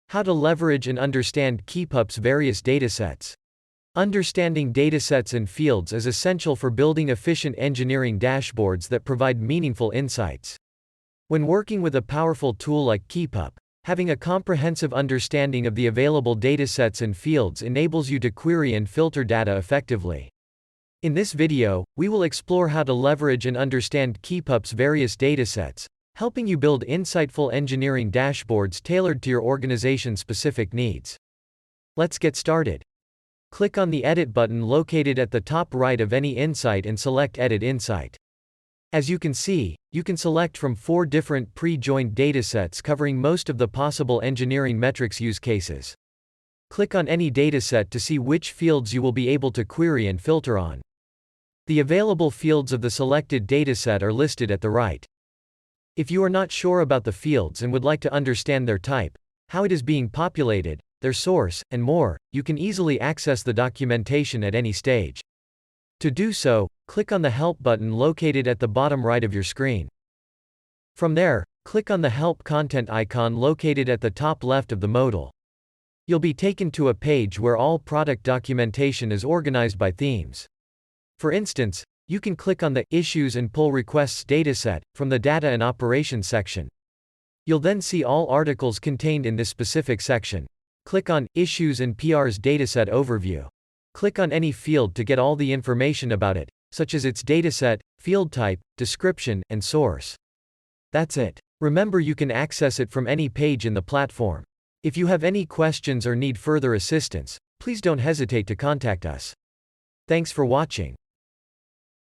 How to leverage and understand Keypup's various datasets. Understanding datasets and fields is essential for building efficient engineering dashboards that provide meaningful insights. When working with a powerful tool like Keypup, having a comprehensive understanding of the available datasets and fields enables you to query and filter data effectively. In this video, we will explore how to leverage and understand Keypup's various datasets, helping you build insightful engineering dashboards tailored to your organization's specific needs. Let's get started. Click on the Edit button located at the top right of any insight and select Edit Insight. As you can see, you can select from 4 different pre-joined datasets covering most of the possible engineering metrics use cases. Click on any dataset to see which fields you will be able to query and filter on. The available fields of the selected dataset are listed at the right. If you are not sure about the fields and would like to understand their type, how it is being populated, their source, and more, you can easily access the documentation at any stage. To do so, click on the Help button located at the bottom right of your screen. From there, click on the Help Content icon located at the top left of the modal. You'll be taken to a page where all product documentation is organized by themes. For instance, you can click on the Issues and Pull Requests dataset from the Data and Operations section. You'll then see all articles contained in this specific section. Click on Issues and PRs dataset overview. Click on any field to get all the information about it, such as its dataset, field type, description, and source. That's it. Remember, you can access it from any page in the platform. If you have any questions or need further assistance, please don't hesitate to contact us. Thanks for watching.